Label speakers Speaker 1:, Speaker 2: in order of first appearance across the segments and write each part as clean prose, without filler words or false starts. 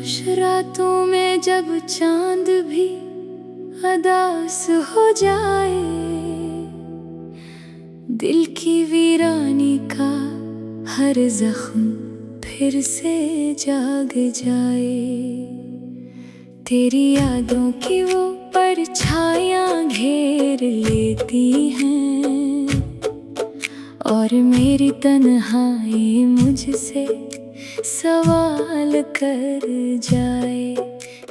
Speaker 1: खामोश रातों में जब चांद भी अदास हो जाए, दिल की वीरानी का हर जख्म फिर से जाग जाए। तेरी यादों की वो परछाइयां घेर लेती हैं और मेरी तन्हाई मुझसे सवाल कर जाए।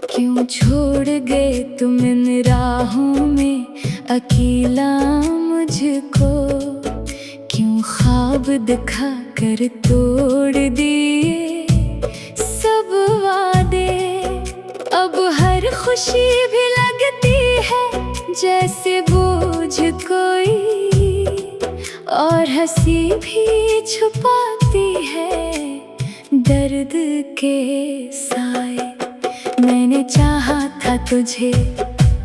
Speaker 1: क्यों छोड़ गए तुम इन राहों में अकेला मुझको, क्यों ख्वाब दिखा कर तोड़ दिए सब वादे। अब हर खुशी भी लगती है जैसे बोझ कोई, और हंसी भी छुपाती है दर्द के साए। मैंने चाहा था तुझे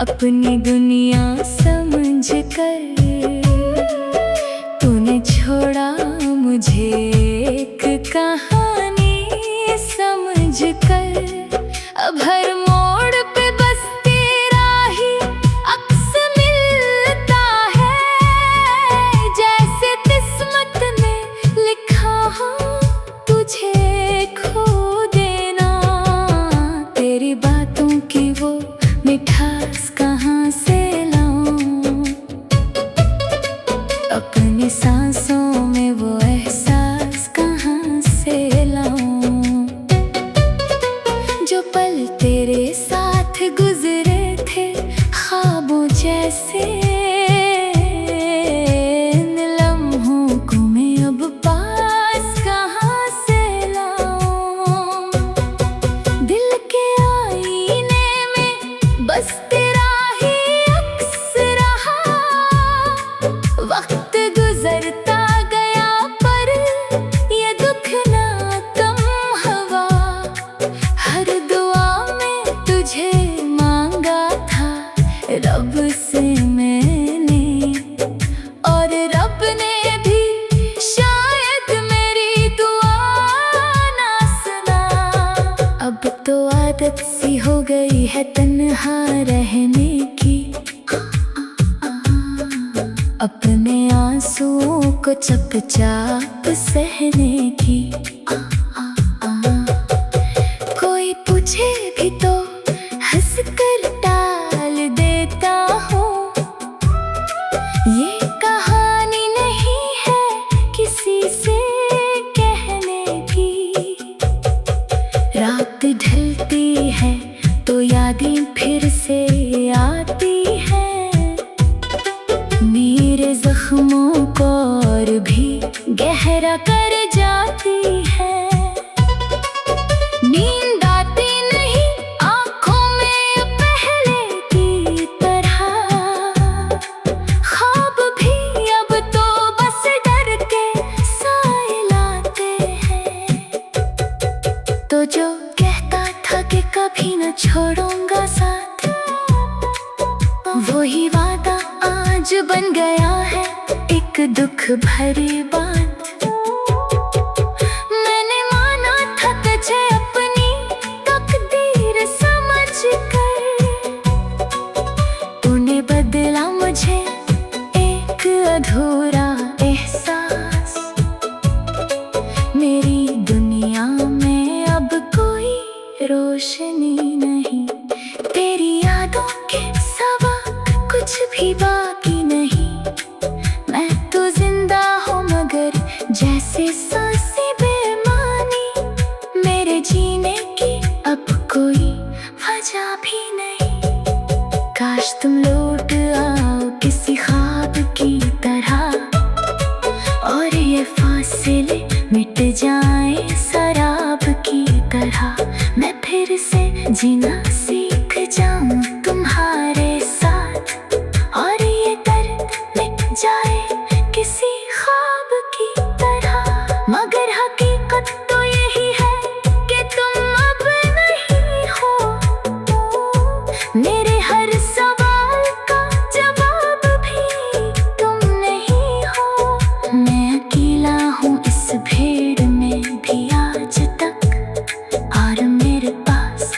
Speaker 1: अपनी दुनिया समझ कर, तूने छोड़ा मुझे एक कहानी समझ कर। अब हर मोड़ पे बस तेरा ही अक्स मिलता है, जैसे किस्मत में लिखा हो तुझे खो देना। तेरी बातों की वो मिठास कहाँ से लाऊं, अपनी सांसों में वो एहसास कहाँ से लाऊं। जो पल तेरे साथ गुजरे थे ख्वाबों जैसे, इन लम्हों को मैं अब पास कहाँ से लाऊं। दिल के आईने में बस तेरा ही अक्स रहा, वक्त गुजरता गया पर ये दुख ना कम हुआ। हर दुआ में तुझे मांगा था रब से मैंने, और रब ने भी शायद मेरी दुआ ना सुना। अब तो आदत सी हो गई है तन्हा रहने की, अपने आंसुओं को चुपचाप सहने की। कोई पूछे भी तो हंस कर टाल देता हूँ, ये कहानी नहीं है किसी से कहने की। रात ढलती है तो यादें फिर से आती हैं, मेरे जख्मों को और भी गहरा कर जाती है। नींद आती नहीं आँखों में पहले की तरह, ख्वाब भी अब तो बस डर के साए लाते हैं। तो जो कहता था कि कभी न छोड़ूंगा साथ, वही वादा आज बन गया है एक दुख भरी बात। मैंने माना था तुझे अपनी तकदीर समझ कर, तूने बदला मुझे एक अधूरा एहसास। मेरी दुनिया में अब कोई रोशनी नहीं, तेरी यादों के सिवा कुछ भी बाकी नहीं। मैं तो जिंदा हूँ मगर जैसे सांसें बेमानी, मेरे जीने की अब कोई वजह भी नहीं। काश तुम लौट आओ किसी ख्वाब की तरह, और ये फासले मिट जाए शराब की तरह। मैं फिर से जीना सीख जाऊं तुम्हारे साथ, और ये दर्द मिट जाए किसी ख्वाब की तरह। मगर हकीकत तो यही है कि तुम अब नहीं हो, मेरे हर सवाल का जवाब भी तुम नहीं हो। मैं अकेला हूँ इस भीड़ में भी आज तक, और मेरे पास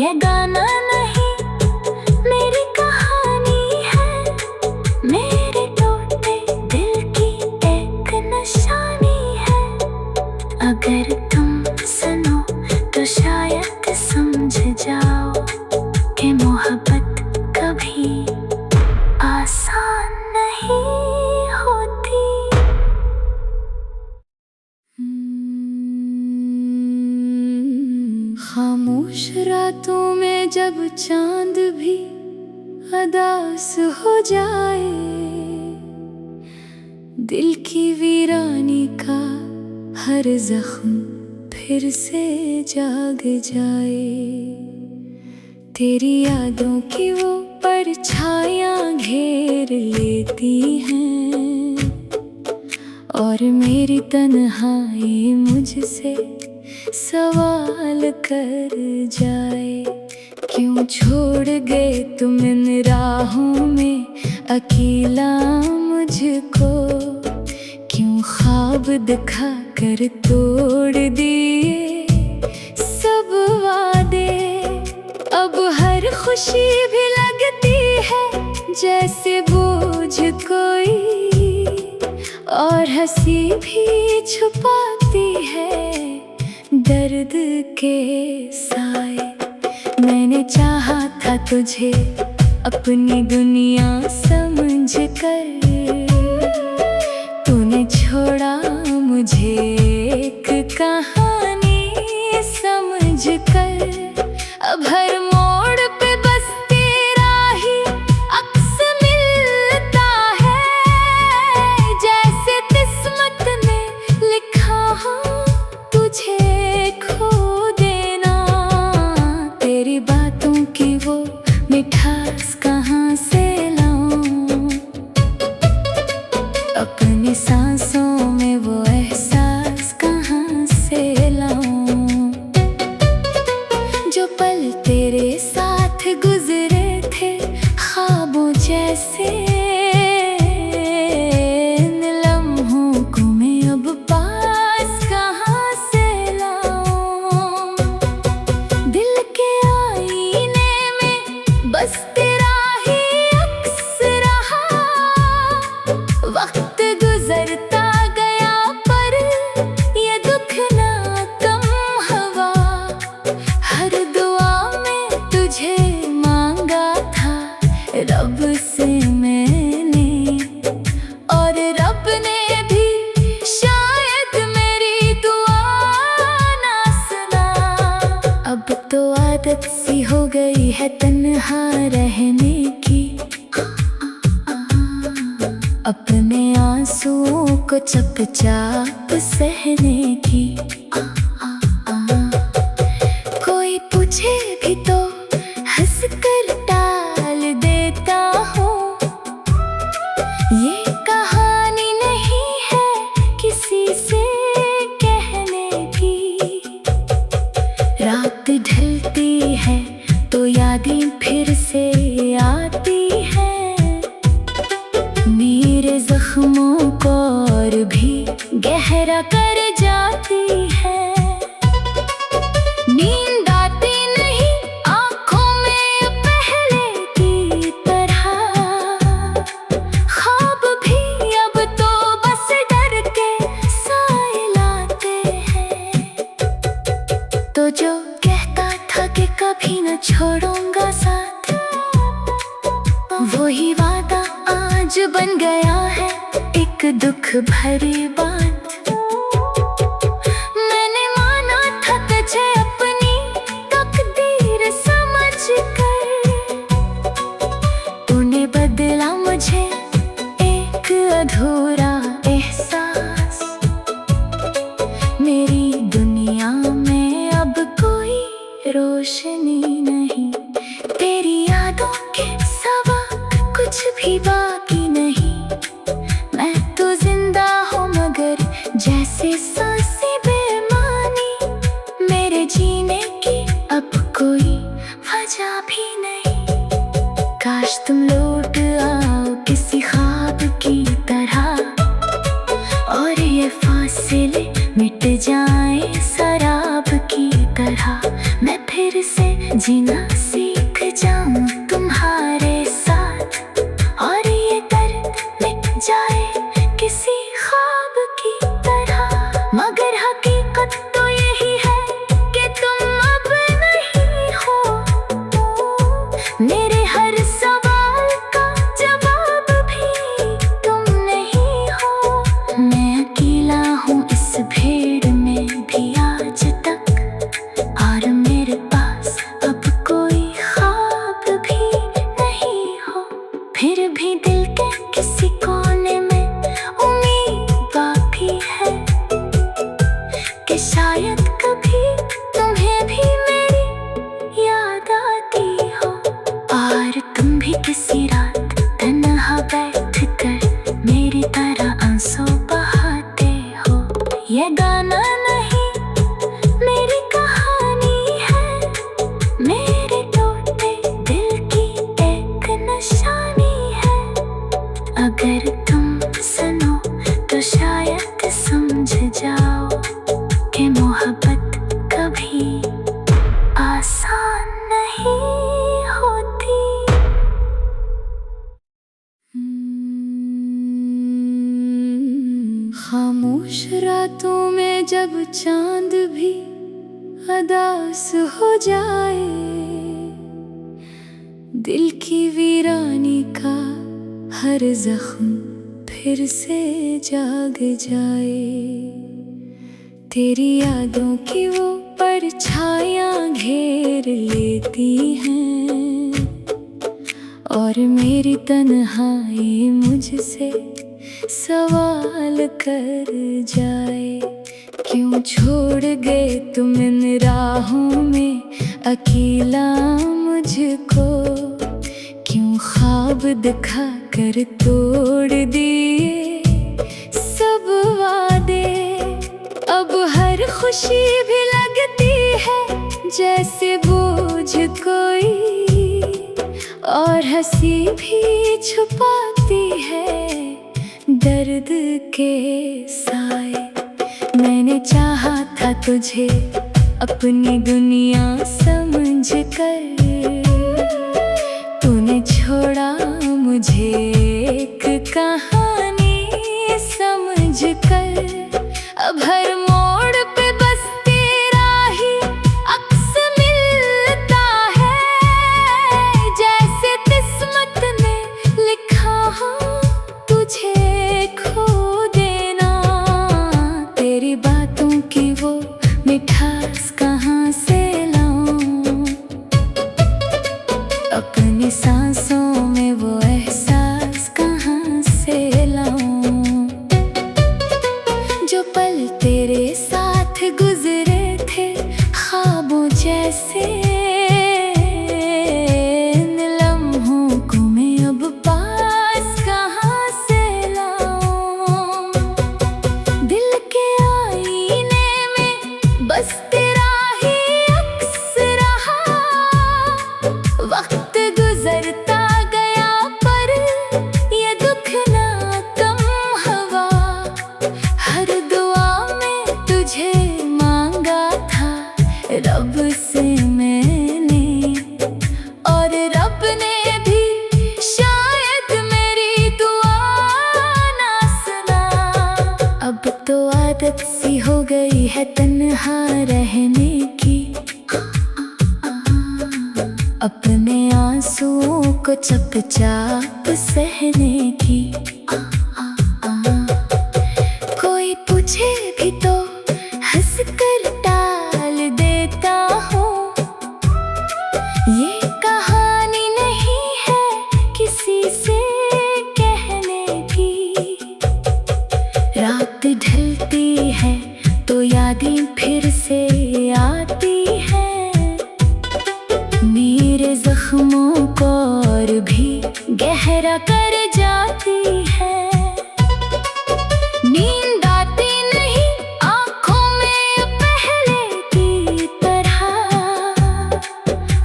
Speaker 1: ये गाना नहीं मेरी कहानी है, मेरे टूटे दिल की एक निशानी है। अगर तुम सुनो तो शायद समझ जाओ कि मोहब्बत कभी आसान नहीं होती। खामोश रातों में जब चांद भी उदास हो जाए, दिल की वीरानी का हर जख्म फिर से जाग जाए। तेरी यादों की वो परछायां घेर लेती हैं और मेरी तन्हाई मुझसे सवाल कर जाए। क्यों छोड़ गए तुम इन राहों में अकेला मुझको, क्यों ख्वाब दिखा कर तोड़ दिए सब वादे। अब हर खुशी भी लगती है जैसे बोझ कोई, और हंसी भी छुपाती है दर्द के साए। मैंने चाहा था तुझे अपनी दुनिया समझ कर, तूने छोड़ा मुझे एक कहानी समझ कर। अब हर मोड़ पे बस तेरा ही अक्स मिलता है, जैसे किस्मत ने लिखा हो तुझे खो देना। तेरी बातों की वो मिठास कहाँ से लाऊं, अपनी सांसों में वो एहसास कहाँ से लाऊं। जो पल तेरे साथ गुजरे थे ख्वाबों जैसे, इन लम्हों को मैं अब पास कहाँ से लाऊं। दिल के आईने में बस तेरा ही अक्स रहा, वक्त गुजरता गया पर ये दुख ना कम हुआ। हर दुआ में तुझे मांगा था रब से मैंने, और रब ने भी शायद मेरी दुआ ना सुना। अब तो आदत सी हो गई है तन्हा रहने की, अपने आंसुओं को चुपचाप सहने की। कोई पूछे भी तो हंस कर टाल देता हूँ, ये कहानी नहीं है किसी से कहने की। रात ढलती है तो यादें फिर से आती हैं, मेरे जख्मों को और भी गहरा कर जाती है। नींद आती नहीं आँखों में पहले की तरह, ख्वाब भी अब तो बस डर के साए लाते हैं। तो जो कहता था कि कभी न छोड़ूंगा साथ, वही वादा आज बन गया है एक दुख भरी बात। मैंने माना था तुझे अपनी तकदीर समझ कर, तूने बदला मुझे एक अधूरा एहसास। मेरी दुनिया में अब कोई रोशनी नहीं, तेरी यादों के सिवा कुछ भी बाकी नहीं। मैं तो जिंदा हूँ मगर जैसे सांसें बेमानी, मेरे जीने की अब कोई वजह भी नहीं। काश तुम लौट आओ किसी ख्वाब की तरह, और ये फासले मिट जाए शराब की तरह। मैं फिर से जीना सीख जाऊं तुम्हारे साथ, और ये दर्द मिट जाए किसी ख्वाब की तरह। मगर हकीकत तो यही है कि तुम अब नहीं हो। मेरे हर सवाल का जवाब भी तुम नहीं हो। मैं अकेला हूँ इस भीड़ में भी आज तक, और मेरे पास अब कोई ख्वाब भी नहीं हो। फिर भी दिल के किसी कोने में उम्मीद बाकी है कि शायद कभी तुम्हें भी मेरी याद आती हो। और तुम भी किसी रात तन्हा बैठ कर मेरी तरह आंसू बहाते हो। ये गाना नहीं मेरी कहानी है, मेरे टूटे दिल की एक निशानी है। अगर तुम सुनो तो शायद समझ जाओ कि मोहब्बत कभी आसान नहीं होती। खामोश रातों में जब चांद भी अदास हो जाए, दिल की वीरानी का हर जख्म फिर से जाग जाए। तेरी यादों की वो परछाइयां घेर लेती हैं, और मेरी तन्हाई मुझसे सवाल कर जाए। क्यों छोड़ गए तुम इन राहों में अकेला मुझको? क्यों ख्वाब दिखा कर तोड़ दिए सब वादे? अब हर खुशी भी लगती है जैसे बोझ कोई, और हंसी भी छुपाती है दर्द के साए। मैंने चाहा था तुझे अपनी दुनिया समझ कर, तूने छोड़ा मुझे एक कहानी समझ कर। अब हर मोड़ पे बस तेरा ही अक्स मिलता है, जैसे किस्मत ने लिखा हो तुझे खो देना। तेरी बातों की वो मिठास कहाँ से लाऊं, अपनी सांसों में वो एहसास कहाँ से लाऊं। जो पल तेरे साथ गुजरे थे ख्वाबों जैसे, इन लम्हों को मैं अब पास कहाँ से लाऊं। दिल के आईने में बस तेरा ही अक्स रहा। वक्त गुजरता गया पर ये दुख ना कम हुआ। हर दुआ में तुझे मांगा था रब से मैंने, और रब ने भी शायद मेरी दुआ ना सुना। अब तो आदत सी हो गई है तन्हा रहने की, अपने आंसुओं को चुपचाप सहने की। कोई पूछे भी तो हंस कर टाल देता हूँ। ये कहानी नहीं है किसी से कहने की। रात ढलती है तो यादें फिर से आती हैं, मेरे जख्मों को और भी गहरा कर जाती है। नींद आती नहीं आँखों में पहले की तरह,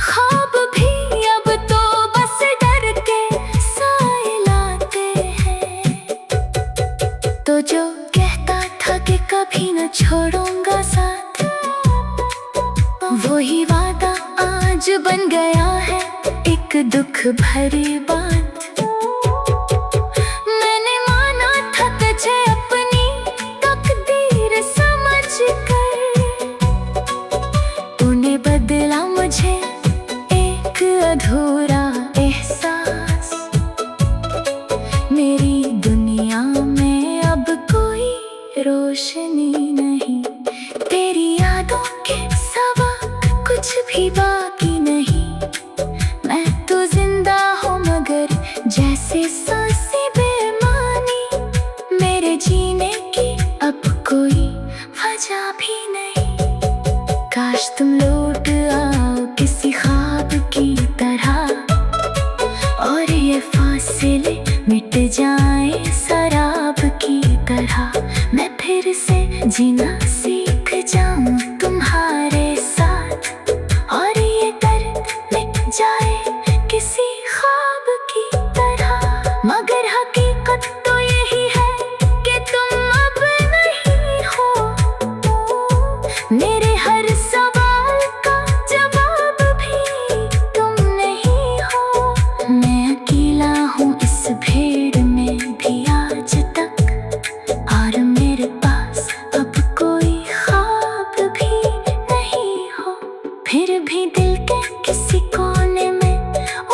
Speaker 1: ख्वाब भी अब तो बस डर के साए लाते हैं। तो जो कहता था कि कभी न छोड़ूंगा साथ, वही वादा आज बन गया है एक दुख भरी बात। मैंने माना था तुझे अपनी तकदीर समझ कर, तूने बदला मुझे एक अधूरा एहसास। मेरी दुनिया में अब कोई रोशनी नहीं, तेरी यादों के सिवा कुछ भी बाकी नहीं। मैं तो जिंदा हूँ मगर जैसे सांसें बेमानी, मेरे जीने की अब कोई वजह भी नहीं। काश तुम लौट आओ किसी ख्वाब की तरह, और ये फासले मिट जाए शराब की तरह। मैं फिर से जीना सीख जाऊं तुम्हारे साथ, और ये दर्द मिट जाए किसी ख्वाब की तरह। मगर हकीकत तो यही है कि तुम अब नहीं हो, मेरे हर सवाल का जवाब भी तुम नहीं हो। मैं अकेला हूँ इस भीड़ में भी आज तक, और मेरे पास अब कोई ख्वाब भी नहीं हो। फिर भी दिल के किसी कोने में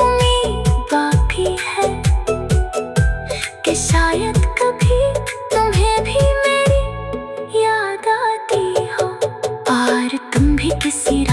Speaker 1: उम्मीद बाकी है कि शायद कभी तुम्हें भी मेरी याद आती हो, और तुम भी किसी